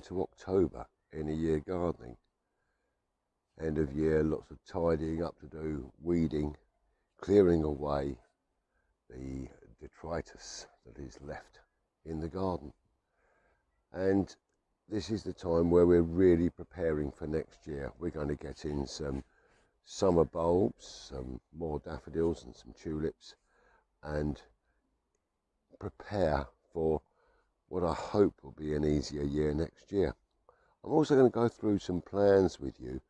into October in a year gardening. End of year, lots of tidying up to do, weeding, clearing away the detritus that is left in the garden. And this is the time where we're really preparing for next year. We're going to get in some summer bulbs, some more daffodils and some tulips, and prepare for what I hope will be an easier year next year. I'm also going to go through some plans with you.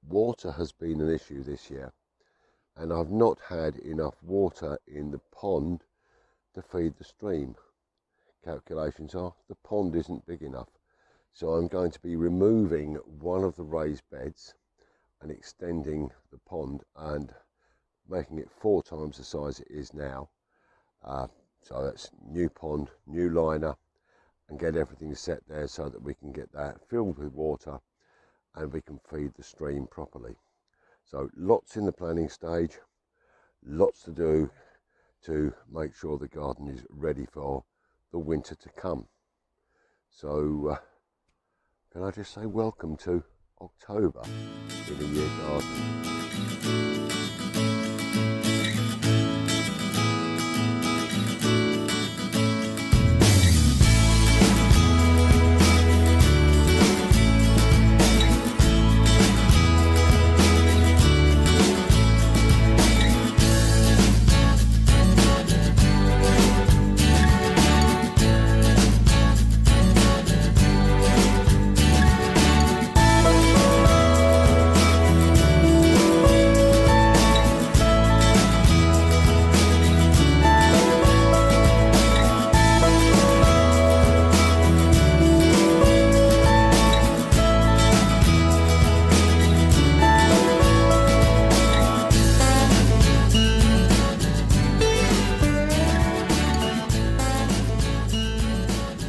Water has been an issue this year, and I've not had enough water in the pond to feed the stream. Calculations are the pond isn't big enough, so I'm going to be removing one of the raised beds and extending the pond and making it 4 times the size it is now. So that's new pond, new liner, and get everything set there so that we can get that filled with water and we can feed the stream properly. So lots in the planning stage, lots to do to make sure the garden is ready for the winter to come. So can I just say welcome to October in a year garden.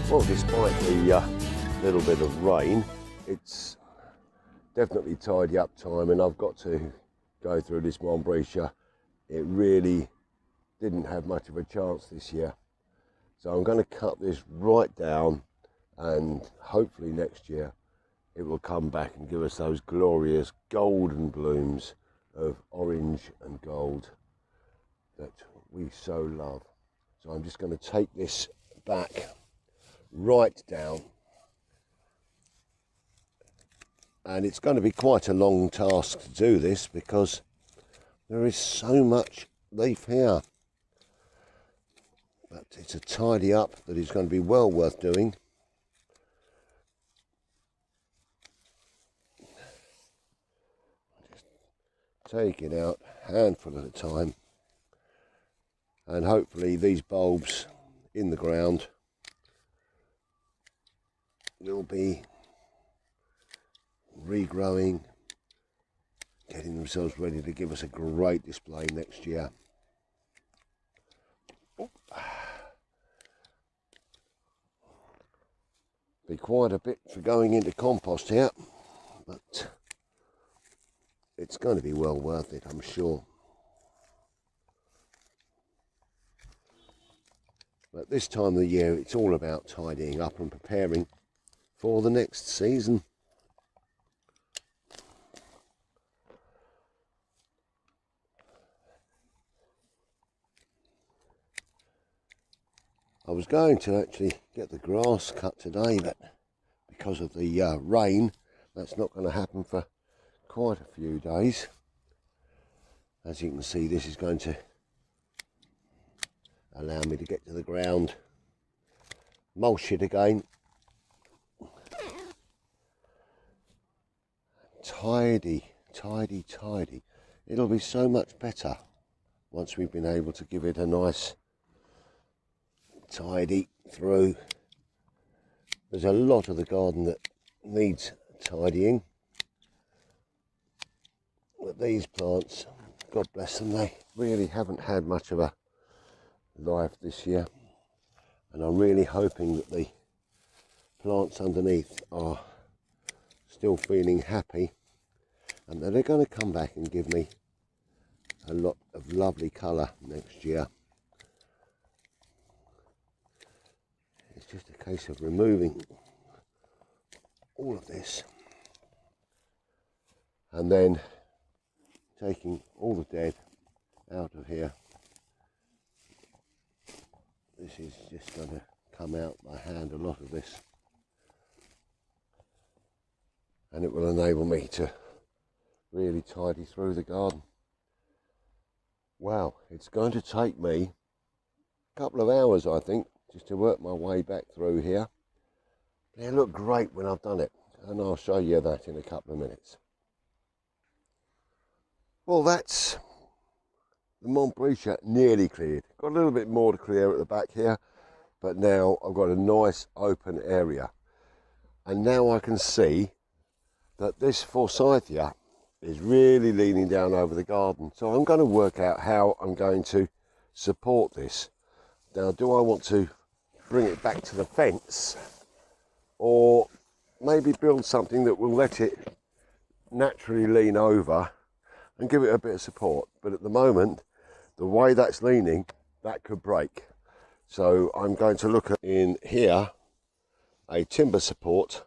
Well, despite the little bit of rain, it's definitely tidy up time, and I've got to go through this Montbretia. It really didn't have much of a chance this year. So I'm going to cut this right down, and hopefully next year it will come back and give us those glorious golden blooms of orange and gold that we so love. So I'm just going to take this back right down, and it's going to be quite a long task to do this because there is so much leaf here, but it's a tidy up that is going to be well worth doing. Just take it out handful at a time, and hopefully these bulbs in the ground will be regrowing, getting themselves ready to give us a great display next year. Be quite a bit for going into compost here, but it's going to be well worth it, I'm sure. But this time of the year, it's all about tidying up and preparing for the next season. I was going to actually get the grass cut today, but because of the rain, that's not going to happen for quite a few days. As you can see, this is going to allow me to get to the ground, mulch it again, tidy. It'll be so much better once we've been able to give it a nice tidy through. There's a lot of the garden that needs tidying, but these plants, God bless them, they really haven't had much of a life this year, and I'm really hoping that the plants underneath are still feeling happy and that they're going to come back and give me a lot of lovely colour next year. It's just a case of removing all of this and then taking all the dead out of here. This is just going to come out by hand, a lot of this, and it will enable me to really tidy through the garden. Wow, it's going to take me a couple of hours, I think, just to work my way back through here. They look great when I've done it, and I'll show you that in a couple of minutes. Well, that's the Montbretia nearly cleared. Got a little bit more to clear at the back here, but now I've got a nice open area. And now I can see that this forsythia is really leaning down over the garden. So I'm going to work out how I'm going to support this. Now, do I want to bring it back to the fence, or maybe build something that will let it naturally lean over and give it a bit of support? But at the moment, the way that's leaning, that could break. So I'm going to look at in here a timber support,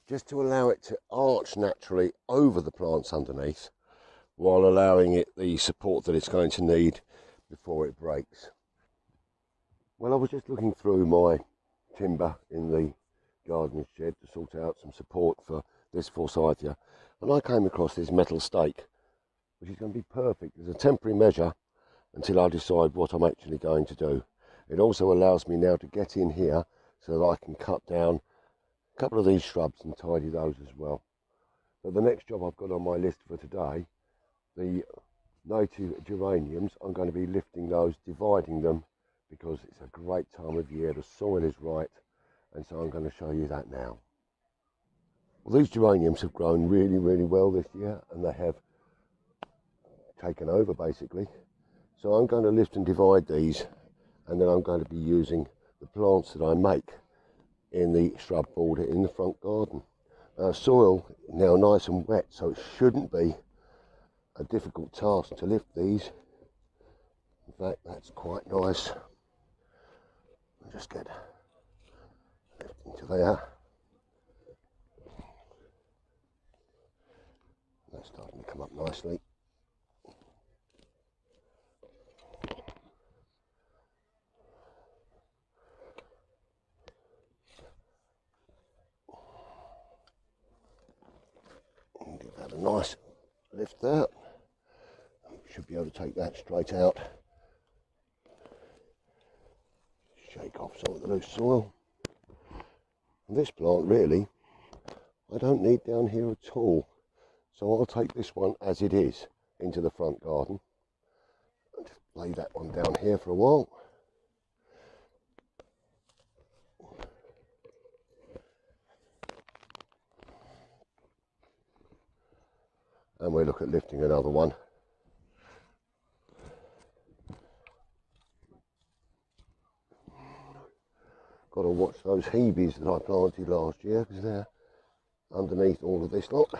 just to allow it to arch naturally over the plants underneath, while allowing it the support that it's going to need before it breaks. Well, I was just looking through my timber in the garden shed to sort out some support for this forsythia, and I came across this metal stake, which is going to be perfect as a temporary measure until I decide what I'm actually going to do. It also allows me now to get in here so that I can cut down a couple of these shrubs and tidy those as well. But the next job I've got on my list for today, the native geraniums, I'm going to be lifting those, dividing them, because it's a great time of year, the soil is right, and so I'm going to show you that now. Well, these geraniums have grown really, really well this year, and they have taken over basically. So I'm going to lift and divide these, and then I'm going to be using the plants that I make in the shrub border in the front garden. Soil now nice and wet, so it shouldn't be a difficult task to lift these. In fact, that's quite nice. I'll just get lift into there. That's starting to come up nicely. Give that a nice lift there. Should be able to take that straight out. Shake off some of the loose soil. And this plant really, I don't need down here at all. So I'll take this one as it is into the front garden. I'll just lay that one down here for a while. And we'll look at lifting another one. Got to watch those Hebes that I planted last year, because they're underneath all of this lot.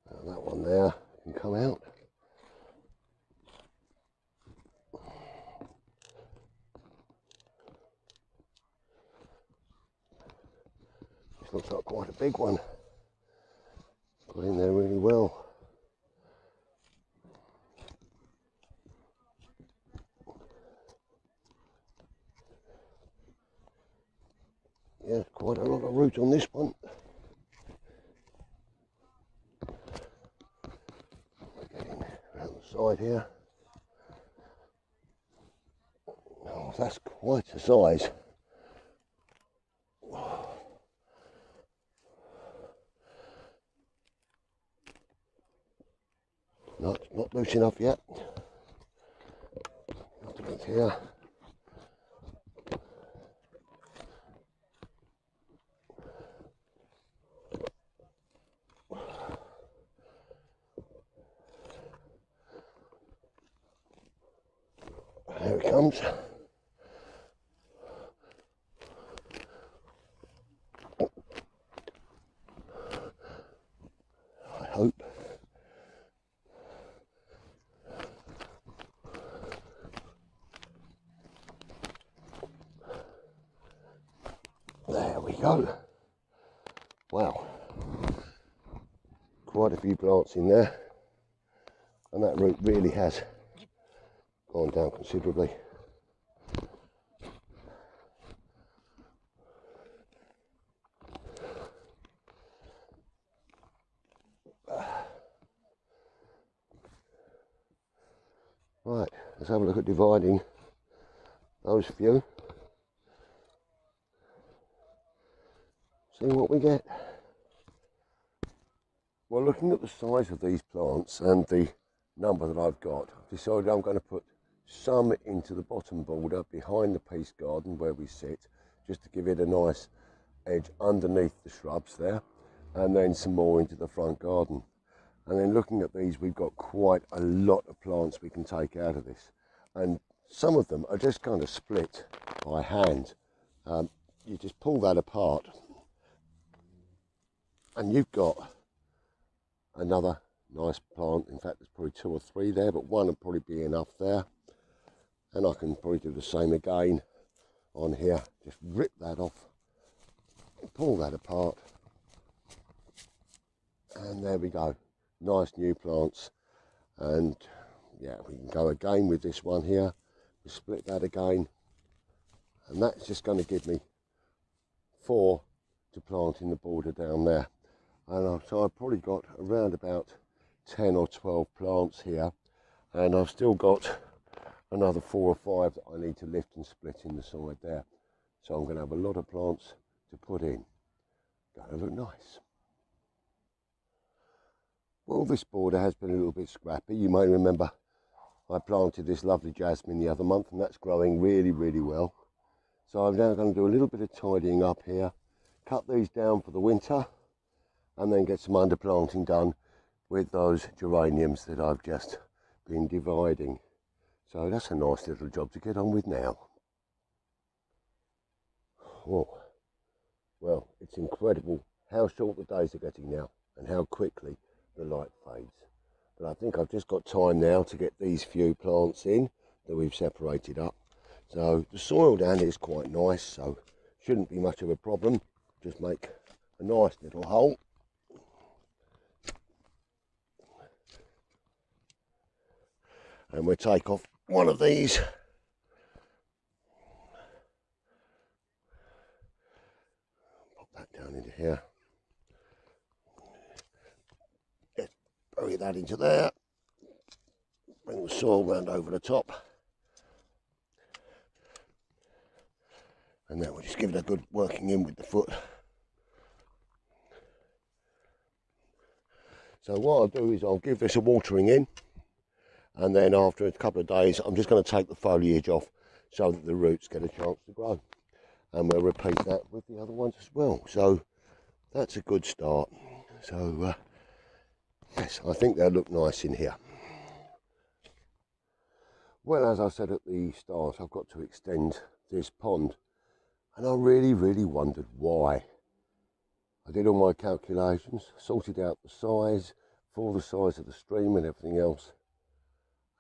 And that one there can come out. This looks like quite a big one. Got in there really well. Yeah, quite a lot of root on this one. Getting around the side here. Oh, that's quite a size. Not loose enough yet. Not a bit here. There it comes. I hope. There we go. Wow, quite a few plants in there, and that root really has gone down considerably. Right, let's have a look at dividing those few. See what we get. Well, looking at the size of these plants and the number that I've got, I've decided I'm going to put some into the bottom border behind the peace garden where we sit, just to give it a nice edge underneath the shrubs there, and then some more into the front garden. And then looking at these, we've got quite a lot of plants we can take out of this, and some of them are just kind of split by hand. You just pull that apart and you've got another nice plant. In fact, there's probably 2 or 3 there, but one will probably be enough there. And I can probably do the same again on here. Just rip that off, pull that apart, and there we go. Nice new plants. And yeah, we can go again with this one here. We split that again, and that's just going to give me 4 to plant in the border down there. And so I've probably got around about 10 or 12 plants here, and I've still got another 4 or 5 that I need to lift and split in the side there. So I'm going to have a lot of plants to put in. Going to look nice. Well, this border has been a little bit scrappy. You may remember I planted this lovely jasmine the other month, and that's growing really, really well. So I'm now going to do a little bit of tidying up here, cut these down for the winter, and then get some underplanting done with those geraniums that I've just been dividing. So that's a nice little job to get on with now. Oh, well, it's incredible how short the days are getting now and how quickly the light fades. But I think I've just got time now to get these few plants in that we've separated up. So the soil down here is quite nice, so shouldn't be much of a problem. Just make a nice little hole. And we'll take off one of these. Pop that down into here. Just bury that into there. Bring the soil round over the top. And then we'll just give it a good working in with the foot. So what I'll do is I'll give this a watering in. And then after a couple of days, I'm just going to take the foliage off so that the roots get a chance to grow. And we'll repeat that with the other ones as well. So that's a good start. So yes, I think they'll look nice in here. Well, as I said at the start, I've got to extend this pond. And I really, really wondered why. I did all my calculations, sorted out the size, for the size of the stream and everything else.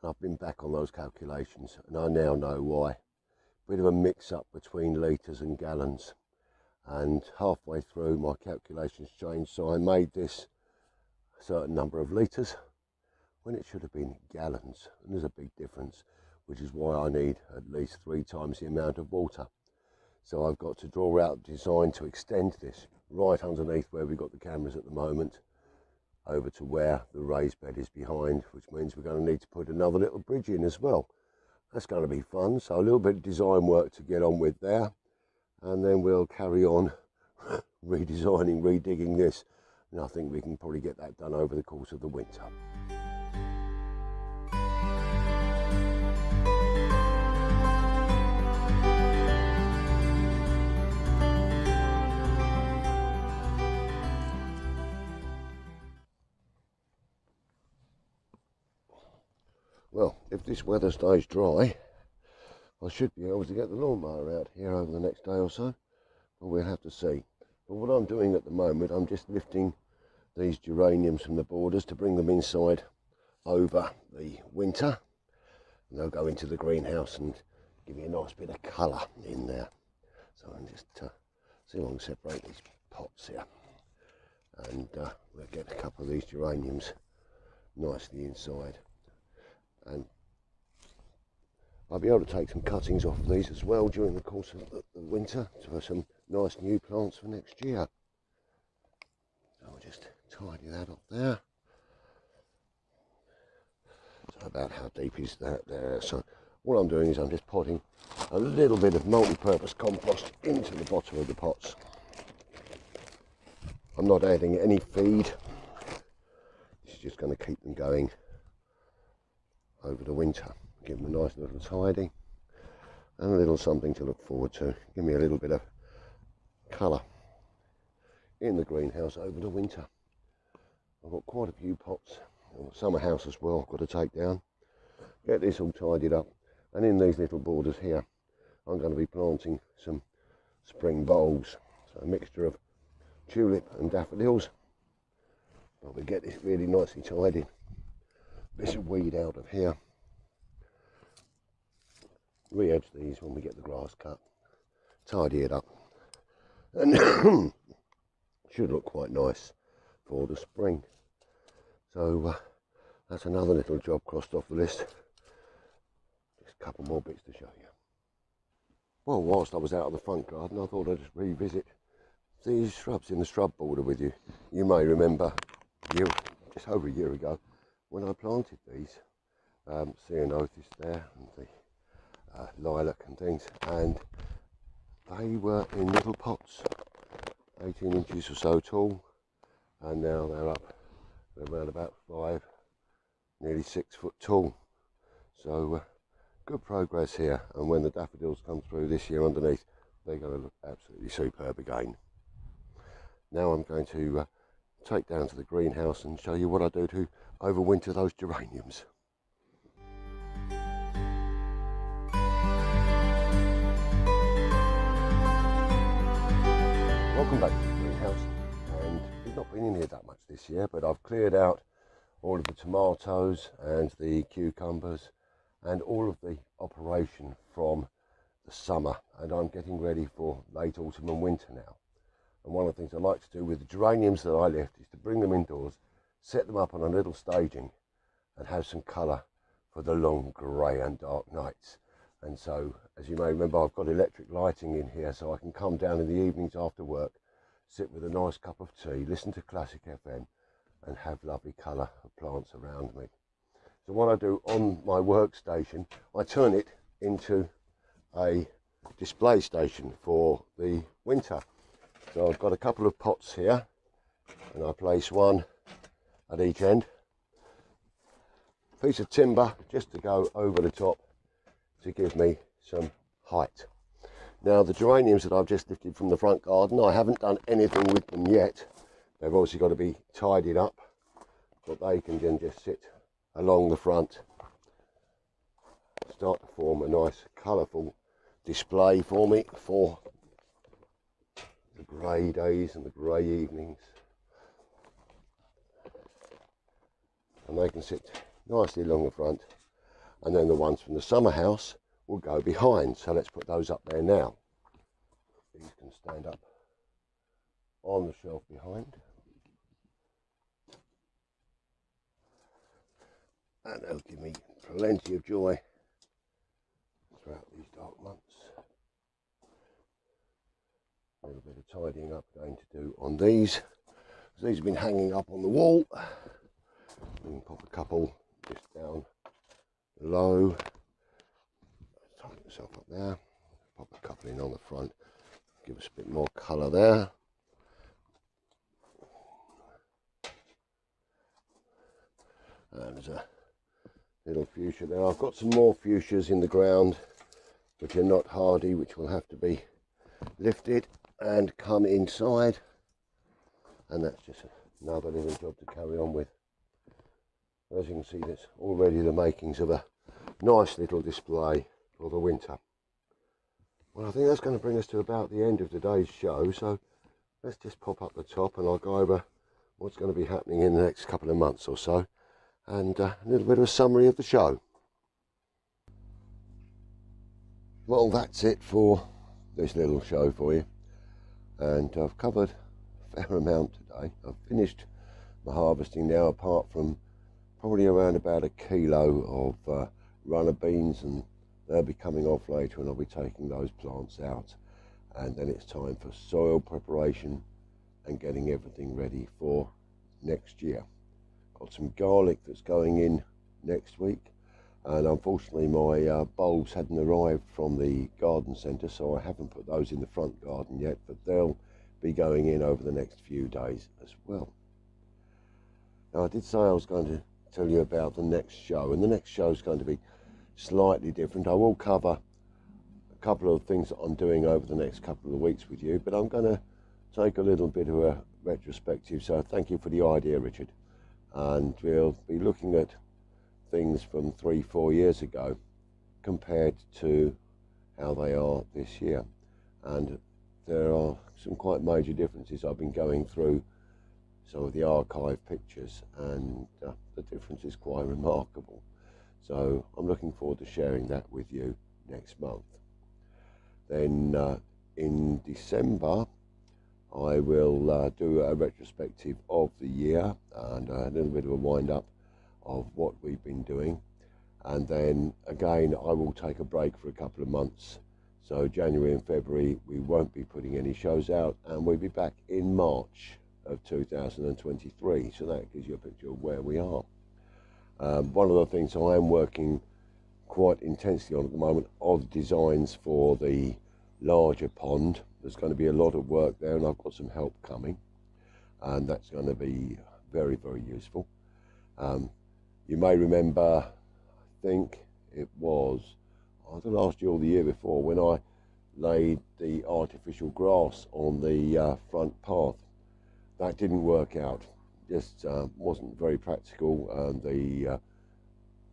I've been back on those calculations, and I now know why. Bit of a mix-up between litres and gallons, and halfway through my calculations changed, so I made this a certain number of litres when it should have been gallons, and there's a big difference, which is why I need at least 3 times the amount of water. So I've got to draw out a design to extend this right underneath where we've got the cameras at the moment, over to where the raised bed is behind, which means we're going to need to put another little bridge in as well. That's going to be fun. So a little bit of design work to get on with there, and then we'll carry on redesigning, redigging this, and I think we can probably get that done over the course of the winter. Well, if this weather stays dry, I should be able to get the lawnmower out here over the next day or so, but we'll have to see. But what I'm doing at the moment, I'm just lifting these geraniums from the borders to bring them inside over the winter, and they'll go into the greenhouse and give me a nice bit of colour in there. So I'm just see if I can separate these pots here. and we'll get a couple of these geraniums nicely inside, and I'll be able to take some cuttings off of these as well during the course of the winter for some nice new plants for next year. So I'll just tidy that up there. So about how deep is that there? So what I'm doing is I'm just potting a little bit of multi-purpose compost into the bottom of the pots. I'm not adding any feed. This is just going to keep them going over the winter. Give them a nice little tidy and a little something to look forward to. Give me a little bit of colour in the greenhouse over the winter. I've got quite a few pots, summer house as well, I've got to take down. Get this all tidied up, and in these little borders here I'm going to be planting some spring bulbs, so a mixture of tulip and daffodils. But we get this really nicely tidied. This weed out of here. Re-edge these when we get the grass cut, tidy it up, and should look quite nice for the spring. So that's another little job crossed off the list. Just a couple more bits to show you. Well, whilst I was out of the front garden, I thought I'd just revisit these shrubs in the shrub border with you. You may remember just over a year ago when I planted these ceanothus there and the lilac and things, and they were in little pots, 18 inches or so tall, and now they're up around about 5, nearly 6 foot tall. So good progress here, and when the daffodils come through this year underneath, they're going to look absolutely superb again. Now I'm going to take down to the greenhouse and show you what I do to overwinter those geraniums. Welcome back to the greenhouse, and we've not been in here that much this year, but I've cleared out all of the tomatoes and the cucumbers and all of the operation from the summer, and I'm getting ready for late autumn and winter now. And one of the things I like to do with the geraniums that I left is to bring them indoors, set them up on a little staging and have some colour for the long grey and dark nights. And so, as you may remember, I've got electric lighting in here, so I can come down in the evenings after work, sit with a nice cup of tea, listen to classic FM and have lovely colour of plants around me. So what I do on my workstation, I turn it into a display station for the winter. So I've got a couple of pots here, and I place one at each end. Piece of timber just to go over the top to give me some height. Now the geraniums that I've just lifted from the front garden, I haven't done anything with them yet. They've obviously got to be tidied up, but they can then just sit along the front, start to form a nice colourful display for me for the grey days and the grey evenings. And they can sit nicely along the front, and then the ones from the summer house will go behind. So let's put those up there now. These can stand up on the shelf behind, and they'll give me plenty of joy throughout these dark months. A little bit of tidying up going to do on these. So these have been hanging up on the wall. We can pop a couple just down low. Tighten myself up there. Pop a couple in on the front. Give us a bit more colour there. And there's a little fuchsia there. I've got some more fuchsias in the ground which are not hardy, which will have to be lifted and come inside, and that's just another little job to carry on with. As you can see, there's already the makings of a nice little display for the winter. Well, I think that's going to bring us to about the end of today's show, so let's just pop up the top and I'll go over what's going to be happening in the next couple of months or so, and a little bit of a summary of the show. Well, that's it for this little show for you, and I've covered fair amount today. I've finished my harvesting now, apart from probably around about 1 kilo of runner beans, and they'll be coming off later, and I'll be taking those plants out, and then it's time for soil preparation and getting everything ready for next year. Got some garlic that's going in next week, and unfortunately my bulbs hadn't arrived from the garden centre, so I haven't put those in the front garden yet, but they'll be going in over the next few days as well. Now, I did say I was going to tell you about the next show, and the next show is going to be slightly different. I will cover a couple of things that I'm doing over the next couple of weeks with you, but I'm going to take a little bit of a retrospective, so thank you for the idea, Richard. And we'll be looking at things from 3-4 years ago compared to how they are this year, and there are some quite major differences. I've been going through some of the archive pictures, and the difference is quite remarkable, so I'm looking forward to sharing that with you next month. Then in December I will do a retrospective of the year and a little bit of a wind up of what we've been doing, and then again I will take a break for a couple of months. So January and February we won't be putting any shows out, and we'll be back in March of 2023, so that gives you a picture of where we are. One of the things I am working quite intensely on at the moment are the designs for the larger pond. There's going to be a lot of work there, and I've got some help coming, and that's going to be very, very useful. You may remember, I think it was either last year or the year before, when I laid the artificial grass on the front path. That didn't work out, just wasn't very practical, and the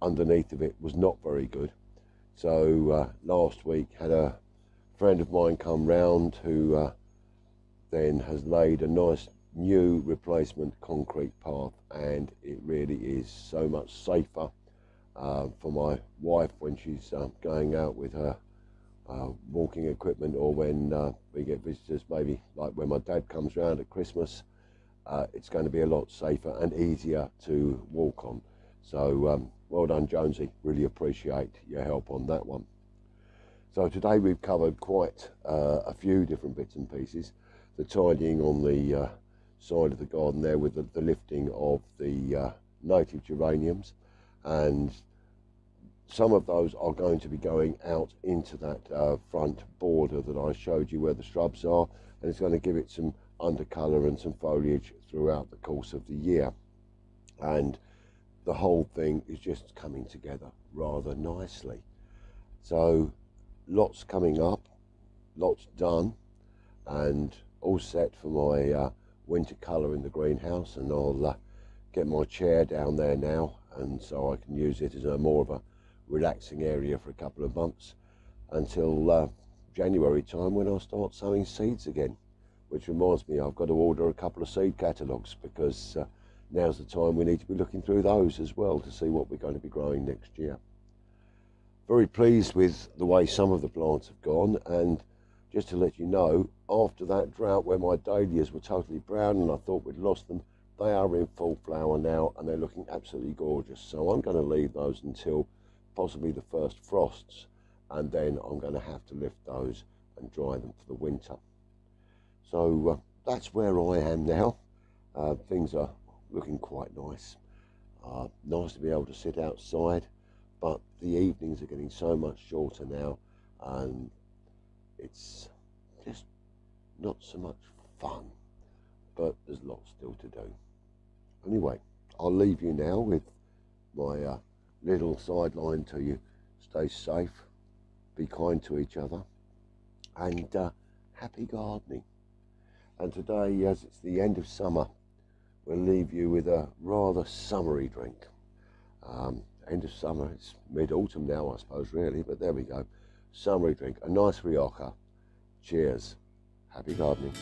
underneath of it was not very good. So last week had a friend of mine come round who then has laid a nice new replacement concrete path, and it really is so much safer for my wife when she's going out with her walking equipment, or when we get visitors, maybe like when my dad comes round at Christmas. It's going to be a lot safer and easier to walk on. So well done, Jonesy, really appreciate your help on that one. So today we've covered quite a few different bits and pieces. The tidying on the side of the garden there with the lifting of the native geraniums, and some of those are going to be going out into that front border that I showed you where the shrubs are, and it's going to give it some undercolour and some foliage throughout the course of the year, and the whole thing is just coming together rather nicely. So lots coming up, lots done, and all set for my winter colour in the greenhouse, and I'll get my chair down there now, and so I can use it as a more of a relaxing area for a couple of months until January time, when I'll start sowing seeds again. Which reminds me, I've got to order a couple of seed catalogues, because now's the time we need to be looking through those as well to see what we're going to be growing next year. Very pleased with the way some of the plants have gone, and just to let you know, after that drought where my dahlias were totally brown and I thought we'd lost them, they are in full flower now, and they're looking absolutely gorgeous. So I'm going to leave those until possibly the first frosts, and then I'm going to have to lift those and dry them for the winter. So that's where I am now. Things are looking quite nice. Nice to be able to sit outside, but the evenings are getting so much shorter now, and it's just not so much fun, but there's lots still to do. Anyway, I'll leave you now with my little sideline to you. Stay safe, be kind to each other, and happy gardening. And today, as it's the end of summer, we'll leave you with a rather summery drink. End of summer, it's mid-autumn now, I suppose, really, but there we go. Summery drink, a nice Rioja. Cheers. Happy gardening.